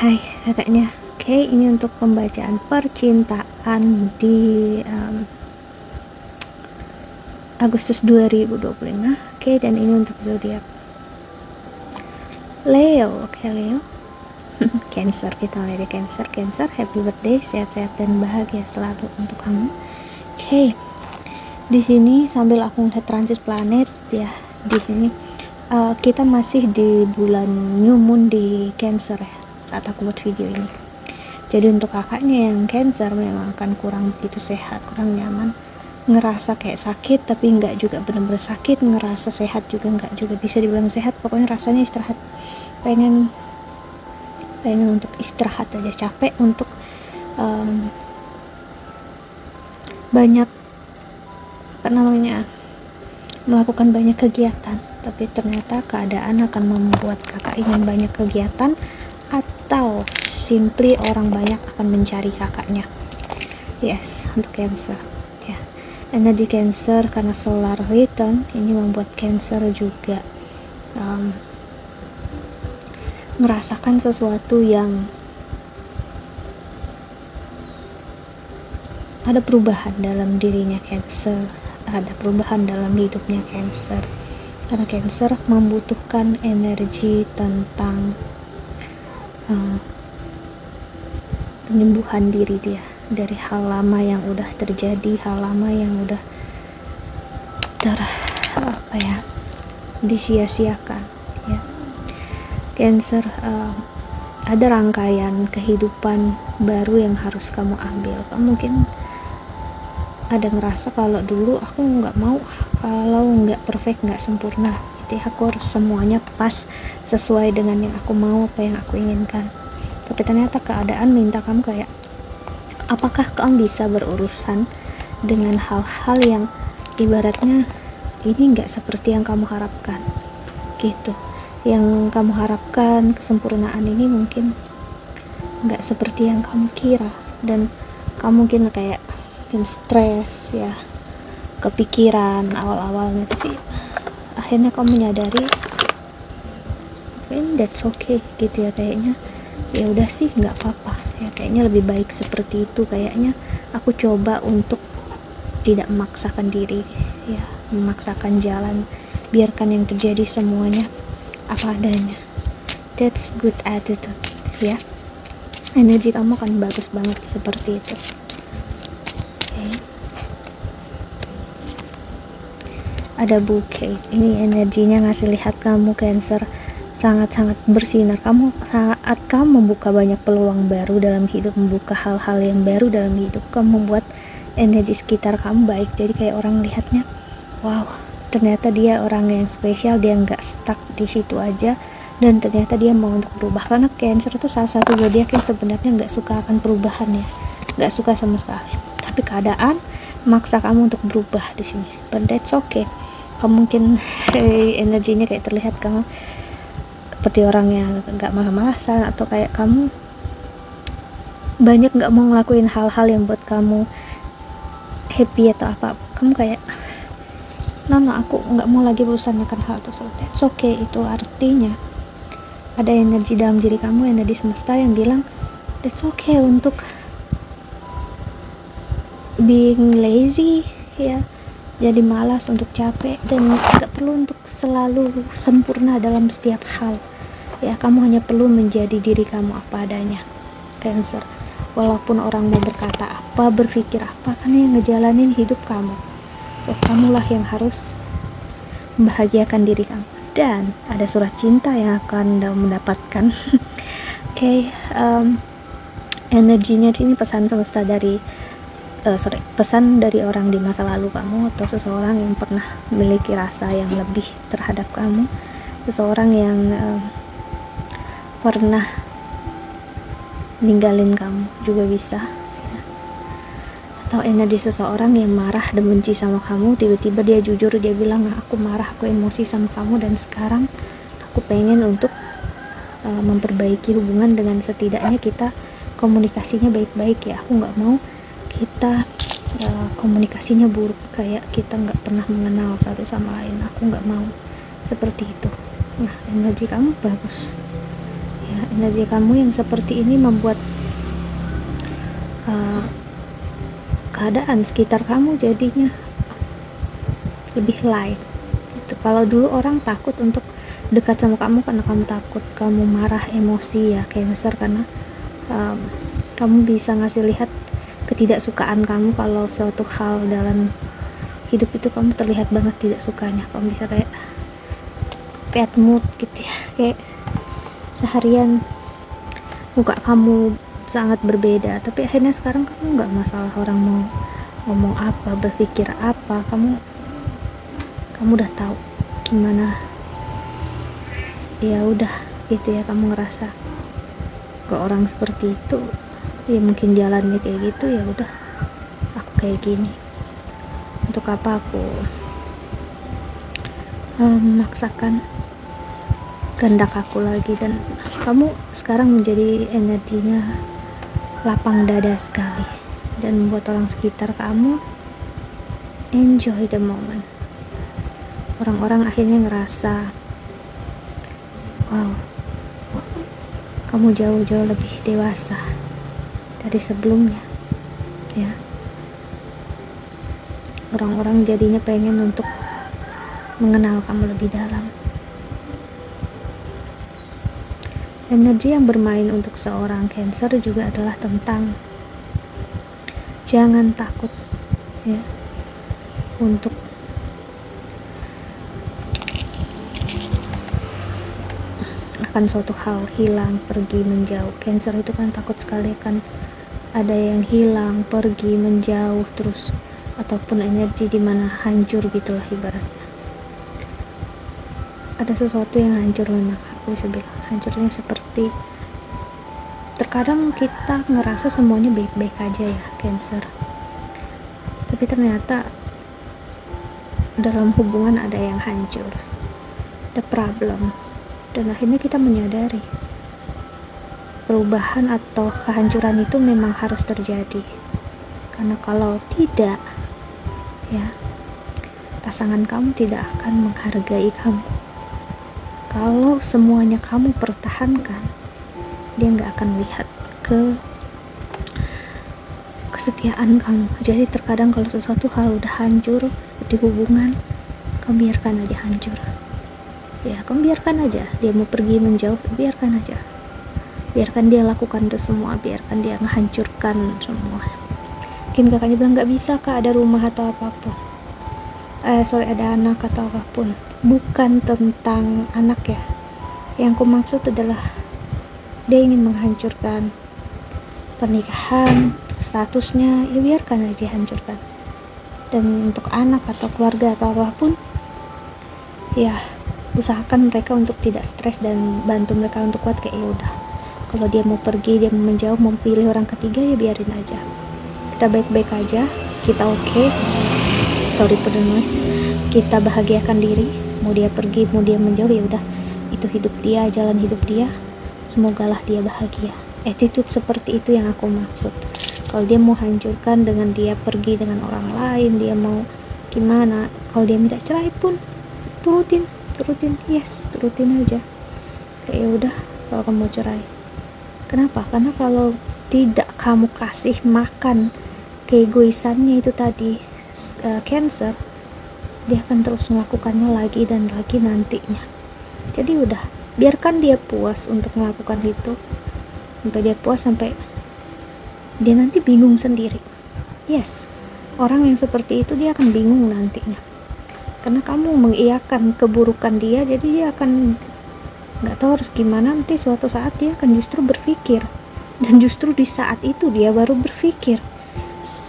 Hai kakaknya. Oke, ini untuk pembacaan percintaan di Agustus 2025. Oke, dan ini untuk zodiak Leo. Oke, Leo. Cancer, kita mulai dari Cancer. Cancer, happy birthday, sehat-sehat dan bahagia selalu untuk kamu. Oke. Di sini sambil aku ngeliat transit planet ya, di sini kita masih di bulan new moon di Cancer ya saat aku buat video ini. Jadi untuk kakaknya yang Cancer memang akan kurang begitu sehat, kurang nyaman, ngerasa kayak sakit tapi nggak juga benar-benar sakit, ngerasa sehat juga nggak juga bisa dibilang sehat, pokoknya rasanya istirahat, pengen untuk istirahat aja, capek untuk banyak melakukan banyak kegiatan, tapi ternyata keadaan akan membuat kakak ingin banyak kegiatan atau simply orang banyak akan mencari kakaknya. Yes, untuk Cancer ya. Energi Cancer karena solar return ini membuat Cancer juga merasakan sesuatu yang ada perubahan dalam dirinya Cancer, ada perubahan dalam hidupnya Cancer, karena Cancer membutuhkan energi tentang penyembuhan diri dia dari hal lama yang udah terjadi, hal lama yang udah disia-siakan ya. Cancer, ada rangkaian kehidupan baru yang harus kamu ambil. Kamu mungkin ada ngerasa kalau dulu aku nggak mau, kalau nggak perfect, nggak sempurna, jadi aku harus semuanya pas sesuai dengan yang aku mau, apa yang aku inginkan. Tapi ternyata keadaan minta kamu kayak, apakah kamu bisa berurusan dengan hal-hal yang ibaratnya ini nggak seperti yang kamu harapkan gitu. Yang kamu harapkan, kesempurnaan ini mungkin nggak seperti yang kamu kira, dan kamu mungkin kayak stres ya, kepikiran awal-awalnya, tapi akhirnya kamu menyadari that's okay gitu ya, kayaknya ya udah sih nggak apa-apa ya, kayaknya lebih baik seperti itu, kayaknya aku coba untuk tidak memaksakan diri ya, memaksakan jalan, biarkan yang terjadi semuanya apa adanya. That's good attitude ya, energi kamu akan bagus banget seperti itu. Ada bouquet, ini energinya ngasih lihat kamu Cancer sangat-sangat bersinar. Kamu saat kamu membuka banyak peluang baru dalam hidup, membuka hal-hal yang baru dalam hidup, kamu membuat energi sekitar kamu baik. Jadi kayak orang lihatnya, wow, ternyata dia orang yang spesial, dia nggak stuck di situ aja, dan ternyata dia mau untuk berubah. Karena Cancer itu salah satu zodiak yang sebenarnya nggak suka akan perubahan ya, nggak suka sama sekali. Tapi keadaan maksa kamu untuk berubah di sini, but that's okay. Kamu mungkin energinya kayak terlihat kamu seperti orang yang nggak malas-malasan, atau kayak kamu banyak nggak mau ngelakuin hal-hal yang buat kamu happy atau apa. Kamu kayak no, aku nggak mau lagi berurusan dengan hal tersebut. That's okay. Itu artinya ada energi dalam diri kamu, energi semesta yang bilang that's okay untuk being lazy ya, jadi malas, untuk capek, dan gak perlu untuk selalu sempurna dalam setiap hal ya. Kamu hanya perlu menjadi diri kamu apa adanya Cancer, walaupun orang mau berkata apa, berpikir apa, karena yang ngejalanin hidup kamu. So kamulah yang harus membahagiakan diri kamu, dan ada surat cinta yang akan mendapatkan. Okay, energinya ini pesan semesta dari pesan dari orang di masa lalu kamu, atau seseorang yang pernah memiliki rasa yang lebih terhadap kamu, seseorang yang pernah ninggalin kamu juga bisa, atau energi seseorang yang marah dan benci sama kamu, tiba-tiba dia jujur, dia bilang aku marah, aku emosi sama kamu, dan sekarang aku pengen untuk memperbaiki hubungan dengan setidaknya kita komunikasinya baik-baik ya. Aku nggak mau kita komunikasinya buruk, kayak kita nggak pernah mengenal satu sama lain. Aku nggak mau seperti itu. Nah, energi kamu bagus ya, ya. Energi kamu yang seperti ini membuat keadaan sekitar kamu jadinya lebih light gitu. Kalau dulu orang takut untuk dekat sama kamu karena kamu takut kamu marah, emosi ya Cancer, karena kamu bisa ngasih lihat ketidaksukaan kamu kalau suatu hal dalam hidup itu kamu terlihat banget tidak sukanya. Kamu bisa kayak bad mood gitu ya, kayak seharian muka kamu sangat berbeda, tapi akhirnya sekarang kamu nggak masalah orang mau ngomong apa, berpikir apa, kamu udah tahu gimana, ya udah gitu ya. Kamu ngerasa kalau orang seperti itu ya mungkin jalannya kayak gitu, ya udah aku kayak gini, untuk apa aku memaksakan kehendak aku lagi. Dan kamu sekarang menjadi energinya lapang dada sekali dan membuat orang sekitar kamu enjoy the moment. Orang-orang akhirnya ngerasa wow, kamu jauh-jauh lebih dewasa dari sebelumnya ya. Orang-orang jadinya pengen untuk mengenal kamu lebih dalam. Energi yang bermain untuk seorang Cancer juga adalah tentang jangan takut ya untuk akan suatu hal hilang, pergi, menjauh. Cancer itu kan takut sekali kan ada yang hilang, pergi, menjauh terus, ataupun energi dimana hancur gitulah ibaratnya. Ada sesuatu yang hancur, memang aku bisa bilang hancurnya seperti terkadang kita ngerasa semuanya baik-baik aja ya Cancer, tapi ternyata dalam hubungan ada yang hancur, ada problem, dan akhirnya kita menyadari perubahan atau kehancuran itu memang harus terjadi, karena kalau tidak ya pasangan kamu tidak akan menghargai kamu. Kalau semuanya kamu pertahankan, dia nggak akan lihat ke kesetiaan kamu. Jadi terkadang kalau sesuatu hal udah hancur seperti hubungan, kamu biarkan aja hancur ya, kamu biarkan aja dia mau pergi menjauh, biarkan aja, biarkan dia lakukan itu semua, biarkan dia menghancurkan semua. Mungkin kakaknya bilang nggak bisa kak, ada rumah atau apapun, ada anak atau apapun. Bukan tentang anak ya, yang aku maksud adalah dia ingin menghancurkan pernikahan, statusnya, ya biarkan aja hancurkan. Dan untuk anak atau keluarga atau apapun, ya usahakan mereka untuk tidak stres dan bantu mereka untuk kuat. Kayak ya udah, kalau dia mau pergi, dia mau menjauh, mau pilih orang ketiga, ya biarin aja, kita baik-baik aja, kita oke. Sorry for the noise. Kita bahagiakan diri, mau dia pergi, mau dia menjauh, ya udah, itu hidup dia, jalan hidup dia, semogalah dia bahagia. Attitude seperti itu yang aku maksud. Kalau dia mau hancurkan dengan dia pergi dengan orang lain, dia mau gimana, kalau dia minta cerai pun turutin, yes, turutin aja. Kayak ya udah, kalau kamu mau cerai, kenapa? Karena kalau tidak kamu kasih makan keegoisannya itu tadi, Cancer, dia akan terus melakukannya lagi dan lagi nantinya. Jadi udah, biarkan dia puas untuk melakukan itu, sampai dia puas, sampai dia nanti bingung sendiri. Yes, orang yang seperti itu dia akan bingung nantinya, karena kamu mengiyakan keburukan dia, jadi dia akan nggak tahu harus gimana. Nanti suatu saat dia akan justru berpikir, dan justru di saat itu dia baru berpikir,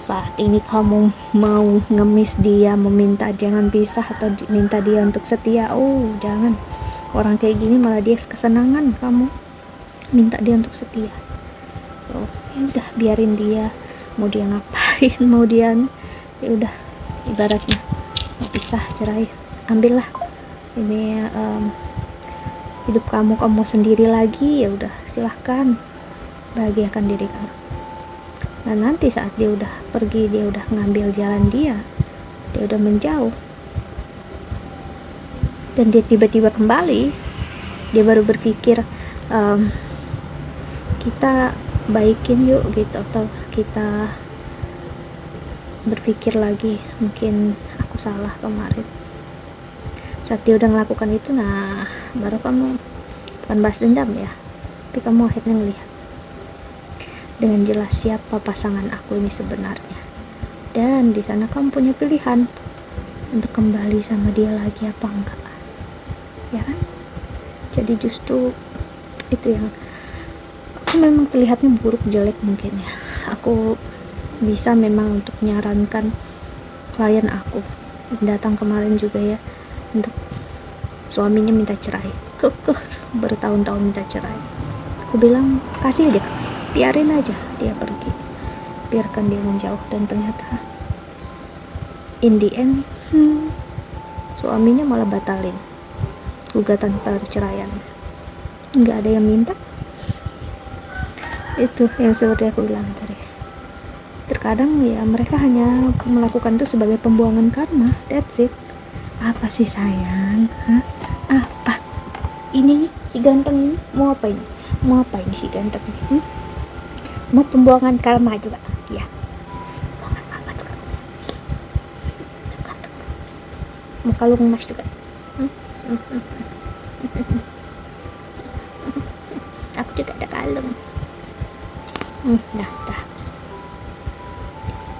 saat ini kamu mau ngemis dia, meminta jangan pisah, atau minta dia untuk setia, oh jangan, orang kayak gini malah dia kesenangan kamu minta dia untuk setia. So, ya udah, biarin dia, mau dia ngapain, mau dia, ya udah, ibaratnya mau pisah, cerai, ambillah ini hidup kamu sendiri lagi, ya udah, silahkan bahagiakan diri kamu. Dan nanti saat dia udah pergi, dia udah ngambil jalan dia udah menjauh, dan dia tiba-tiba kembali, dia baru berpikir kita baikin yuk gitu, atau kita berpikir lagi, mungkin aku salah kemarin saat dia udah melakukan itu. Nah, baru kamu bukan balas dendam ya, tapi kamu akhirnya melihat dengan jelas siapa pasangan aku ini sebenarnya, dan di sana kamu punya pilihan untuk kembali sama dia lagi apa enggak, ya kan? Jadi justru itu yang aku memang terlihatnya buruk, jelek mungkin ya. Aku bisa memang untuk menyarankan klien aku datang kemarin juga ya, untuk suaminya minta cerai, bertahun-tahun minta cerai. Aku bilang kasih aja, biarin aja dia pergi, biarkan dia menjauh. Dan ternyata in the end suaminya malah batalin gugatan perceraian, nggak ada yang minta. Itu yang seperti aku bilang tadi, terkadang ya mereka hanya melakukan itu sebagai pembuangan karma, that's it. Apa sih sayang? Hah? Apa ini si ganteng ini mau apa ini? Mau apa ini si ganteng ini? Mau pembuangan karma juga ya? Pembuangan karma juga, mau kalung emas juga. Aku juga ada kalung. Dah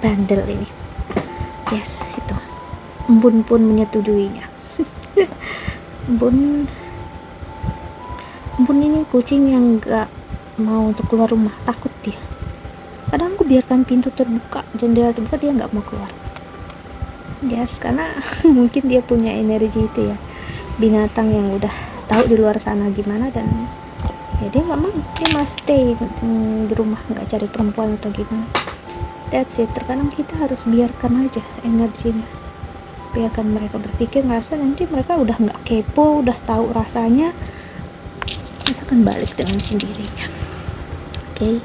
bandel ini. Yes, itu Bun pun menyetujuinya. Bun ini kucing yang gak mau untuk keluar rumah, takut dia. Kadang aku biarkan pintu terbuka, jendela terbuka, dia gak mau keluar. Yes, karena mungkin dia punya energi itu ya, binatang yang udah tahu di luar sana gimana, dan ya dia gak mau, dia malah stay di rumah, gak cari perempuan atau gimana. That's it. Terkadang kita harus biarkan aja energinya, biarkan mereka berpikir, ngerasa, nanti mereka udah nggak kepo, udah tahu rasanya, mereka akan balik dengan sendirinya. Okay?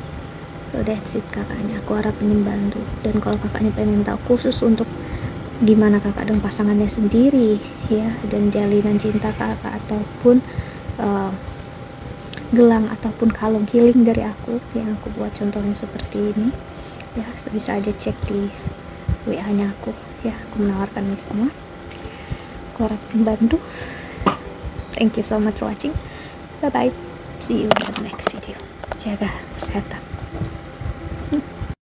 So that's it kakaknya. Aku harap ini membantu. Dan kalau kakaknya pengen tahu khusus untuk gimana kakak dan pasangannya sendiri ya, dan jalinan cinta kakak ataupun gelang ataupun kalung healing dari aku yang aku buat contohnya seperti ini ya, bisa aja cek di WA nya aku ya. Aku menawarkan ini semua, aku harap membantu. Thank you so much for watching. Bye bye, see you in the next video. Jaga kesehatan.